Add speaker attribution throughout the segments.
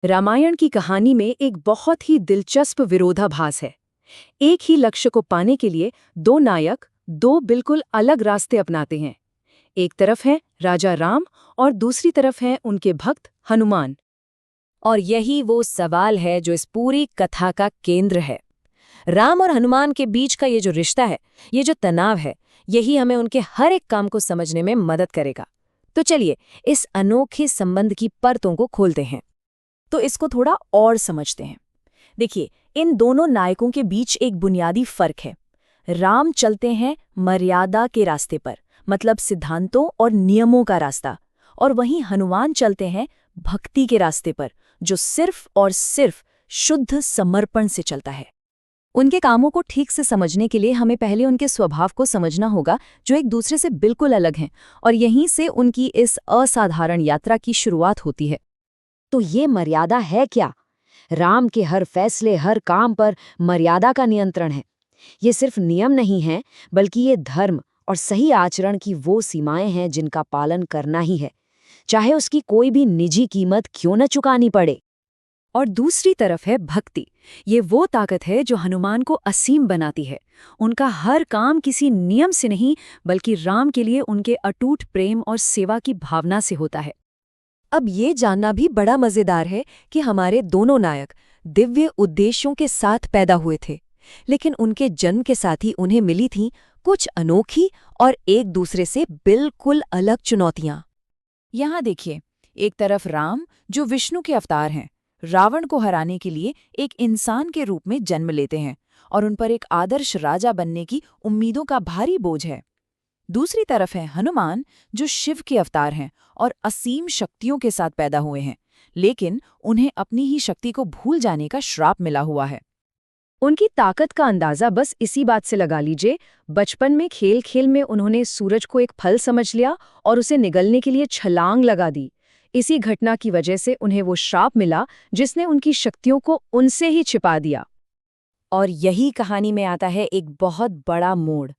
Speaker 1: रामायण की कहानी में एक बहुत ही दिलचस्प विरोधाभास है। एक ही लक्ष्य को पाने के लिए दो नायक दो बिल्कुल अलग रास्ते अपनाते हैं। एक तरफ है राजा राम और दूसरी तरफ है उनके भक्त हनुमान।
Speaker 2: और यही वो सवाल है जो इस पूरी कथा का केंद्र है। राम और हनुमान के बीच का ये जो रिश्ता है, ये जो तनाव है, यही हमें उनके हर एक काम को समझने में मदद करेगा। तो चलिए इस अनोखे संबंध की परतों को खोलते हैं, तो इसको थोड़ा और समझते हैं। देखिए, इन दोनों नायकों के बीच एक बुनियादी फर्क है। राम चलते हैं मर्यादा के रास्ते पर, मतलब सिद्धांतों और नियमों का रास्ता, और वहीं हनुमान चलते हैं भक्ति के रास्ते पर, जो सिर्फ और सिर्फ शुद्ध समर्पण से चलता है। उनके कामों को ठीक से समझने के लिए हमें पहले उनके स्वभाव को समझना होगा, जो एक दूसरे से बिल्कुल अलग हैं, और यहीं से उनकी इस असाधारण यात्रा की शुरुआत होती है।
Speaker 3: तो ये मर्यादा है क्या? राम के हर फैसले, हर काम पर मर्यादा का नियंत्रण है। ये सिर्फ नियम नहीं है, बल्कि ये धर्म और सही आचरण की वो सीमाएं हैं जिनका पालन करना ही है, चाहे उसकी कोई भी निजी कीमत क्यों न चुकानी पड़े।
Speaker 1: और दूसरी तरफ है भक्ति। ये वो ताकत है जो हनुमान को असीम बनाती है। उनका हर काम किसी नियम से नहीं, बल्कि राम के लिए उनके अटूट प्रेम और सेवा की भावना से होता है।
Speaker 2: अब ये जानना भी बड़ा मजेदार है कि हमारे दोनों नायक दिव्य उद्देश्यों के साथ पैदा हुए थे, लेकिन उनके जन्म के साथ ही उन्हें मिली थीं कुछ अनोखी और एक दूसरे से बिल्कुल अलग चुनौतियां। यहाँ देखिए, एक तरफ राम जो विष्णु के अवतार हैं, रावण को हराने के लिए एक इंसान के रूप में जन्म लेते हैं, और उन पर एक आदर्श राजा बनने की उम्मीदों का भारी बोझ है। दूसरी तरफ है हनुमान जो शिव के अवतार हैं और असीम शक्तियों के साथ पैदा हुए हैं, लेकिन उन्हें अपनी ही शक्ति को भूल जाने का श्राप मिला हुआ है।
Speaker 1: उनकी ताकत का अंदाजा बस इसी बात से लगा लीजिए। बचपन में खेल खेल में उन्होंने सूरज को एक फल समझ लिया और उसे निगलने के लिए छलांग लगा दी। इसी घटना की वजह से उन्हें वो श्राप मिला जिसने उनकी शक्तियों को उनसे ही छिपा दिया।
Speaker 2: और यही कहानी में आता है एक बहुत बड़ा मोड़।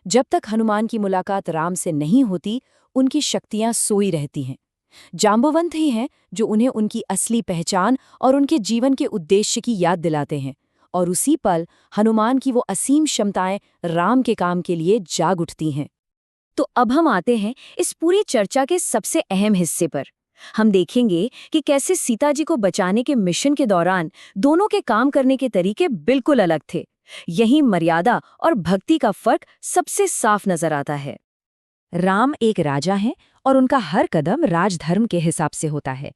Speaker 2: जब तक हनुमान की मुलाकात राम से नहीं होती, उनकी शक्तियां सोई रहती हैं। जांबवंत ही हैं जो उन्हें उनकी असली पहचान और उनके जीवन के उद्देश्य की याद दिलाते हैं, और उसी पल हनुमान की वो असीम क्षमताएं राम के काम के लिए जाग उठती हैं।
Speaker 1: तो अब हम आते हैं इस पूरी चर्चा के सबसे अहम हिस्से पर। हम देखेंगे कि कैसे सीता जी को बचाने के मिशन के दौरान दोनों के काम करने के तरीके बिल्कुल अलग थे। यही मर्यादा और भक्ति का फर्क सबसे साफ नजर आता है।
Speaker 2: राम एक राजा हैं और उनका हर कदम राजधर्म के हिसाब से होता है।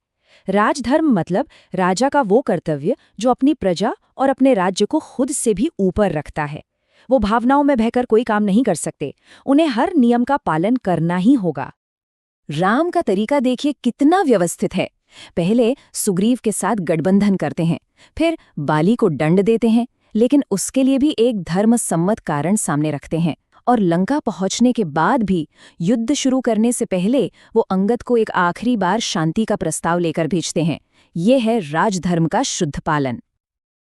Speaker 2: राजधर्म मतलब राजा का वो कर्तव्य जो अपनी प्रजा और अपने राज्य को खुद से भी ऊपर रखता है। वो भावनाओं में बहकर कोई काम नहीं कर सकते, उन्हें हर नियम का पालन करना ही होगा। राम का तरीका देखिए कितना व्यवस्थित है। पहले सुग्रीव के साथ गठबंधन करते हैं, फिर बाली को दंड देते हैं, लेकिन उसके लिए भी एक धर्मसम्मत कारण सामने रखते हैं, और लंका पहुंचने के बाद भी युद्ध शुरू करने से पहले वो अंगद को एक आखिरी बार शांति का प्रस्ताव लेकर भेजते हैं। ये है राजधर्म का शुद्ध पालन।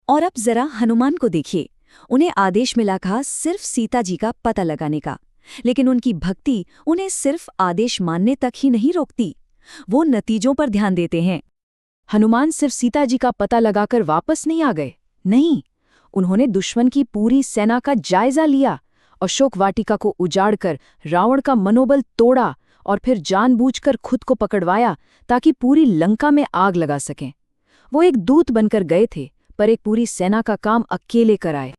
Speaker 2: और अब जरा हनुमान को देखिए। उन्हें आदेश मिला था सिर्फ सीता जी का पता लगाने का, लेकिन उनकी भक्ति उन्हें सिर्फ आदेश मानने तक ही नहीं रोकती, वो नतीजों पर ध्यान देते हैं।
Speaker 1: हनुमान सिर्फ सीता जी का पता लगाकर वापस नहीं आ गए, नहीं, उन्होंने दुश्मन की पूरी सेना का जायजा लिया, अशोक वाटिका को उजाड़कर रावण का मनोबल तोड़ा और फिर जानबूझकर खुद को पकड़वाया ताकि पूरी लंका में आग लगा सकें। वो एक दूत बनकर गए थे, पर एक पूरी सेना का काम अकेले कराए।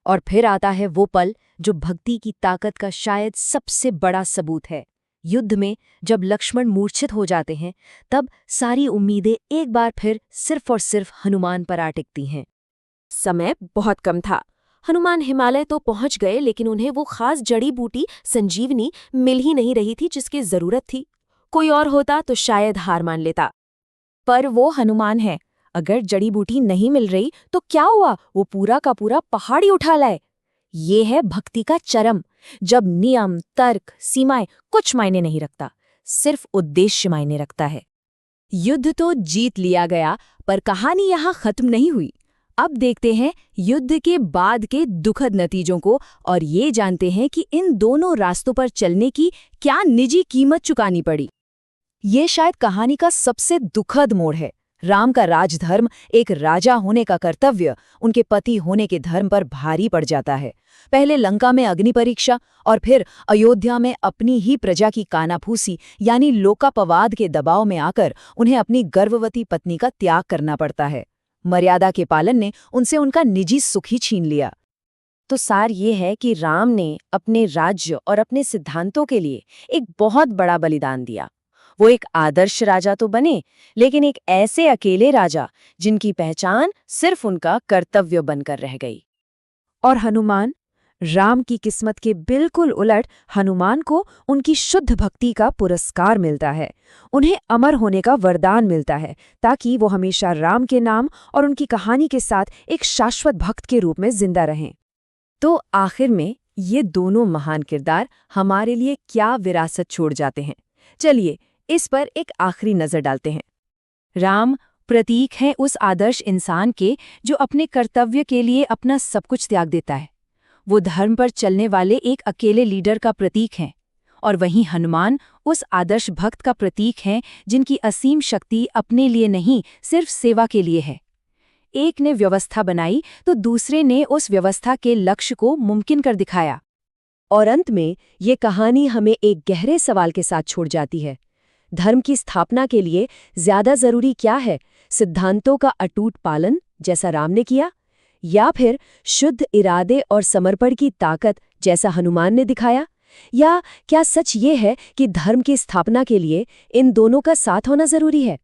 Speaker 3: और फिर आता है वो पल जो भक्ति की ताकत का शायद सबसे बड़ा सबूत है। युद्ध में जब लक्ष्मण मूर्छित हो जाते हैं, तब सारी उम्मीदें एक बार फिर सिर्फ और सिर्फ हनुमान पर आ टिकती हैं।
Speaker 2: समय बहुत कम था। हनुमान हिमालय तो पहुंच गए, लेकिन उन्हें वो खास जड़ी बूटी संजीवनी मिल ही नहीं रही थी जिसकी जरूरत थी। कोई और होता तो शायद हार मान लेता, पर वो हनुमान है। अगर जड़ी बूटी नहीं मिल रही तो क्या हुआ, वो पूरा का पूरा पहाड़ ही उठा लाए। ये है भक्ति का चरम, जब नियम, तर्क, सीमाएं कुछ मायने नहीं रखता, सिर्फ उद्देश्य मायने रखता है। युद्ध तो जीत लिया गया, पर कहानी यहाँ खत्म नहीं हुई। अब देखते हैं युद्ध के बाद के दुखद नतीजों को, और ये जानते हैं कि इन दोनों रास्तों पर चलने की क्या निजी कीमत चुकानी पड़ी। ये शायद कहानी का सबसे दुखद मोड़ है। राम का राजधर्म, एक राजा होने का कर्तव्य, उनके पति होने के धर्म पर भारी पड़ जाता है। पहले लंका में अग्नि परीक्षा और फिर अयोध्या में अपनी ही प्रजा की कानाफूसी यानी लोकापवाद के दबाव में आकर उन्हें अपनी गर्भवती पत्नी का त्याग करना पड़ता है। मर्यादा के पालन ने उनसे उनका निजी सुख ही छीन लिया।
Speaker 3: तो सार ये है कि राम ने अपने राज्य और अपने सिद्धांतों के लिए एक बहुत बड़ा बलिदान दिया। वो एक आदर्श राजा तो बने, लेकिन एक ऐसे अकेले राजा जिनकी पहचान सिर्फ उनका कर्तव्य बनकर रह गई।
Speaker 2: और हनुमान, राम की किस्मत के बिल्कुल उलट हनुमान को उनकी शुद्ध भक्ति का पुरस्कार मिलता है। उन्हें अमर होने का वरदान मिलता है ताकि वो हमेशा राम के नाम और उनकी कहानी के साथ एक शाश्वत भक्त के रूप में जिंदा रहें। तो आखिर में ये दोनों महान किरदार हमारे लिए क्या विरासत छोड़ जाते हैं? चलिए इस पर एक आखिरी नजर डालते हैं। राम प्रतीक हैं उस आदर्श इंसान के जो अपने कर्तव्य के लिए अपना सब कुछ त्याग देता है। वो धर्म पर चलने वाले एक अकेले लीडर का प्रतीक हैं। और वहीं हनुमान उस आदर्श भक्त का प्रतीक हैं जिनकी असीम शक्ति अपने लिए नहीं, सिर्फ सेवा के लिए है। एक ने व्यवस्था बनाई तो दूसरे ने उस व्यवस्था के लक्ष्य को मुमकिन कर दिखाया। और अंत में ये कहानी हमें एक गहरे सवाल के साथ छोड़ जाती है। धर्म की स्थापना के लिए ज्यादा जरूरी क्या है, सिद्धांतों का अटूट पालन जैसा राम ने किया, या फिर शुद्ध इरादे और समर्पण की ताकत जैसा हनुमान ने दिखाया? या क्या सच ये है कि धर्म की स्थापना के लिए इन दोनों का साथ होना जरूरी है?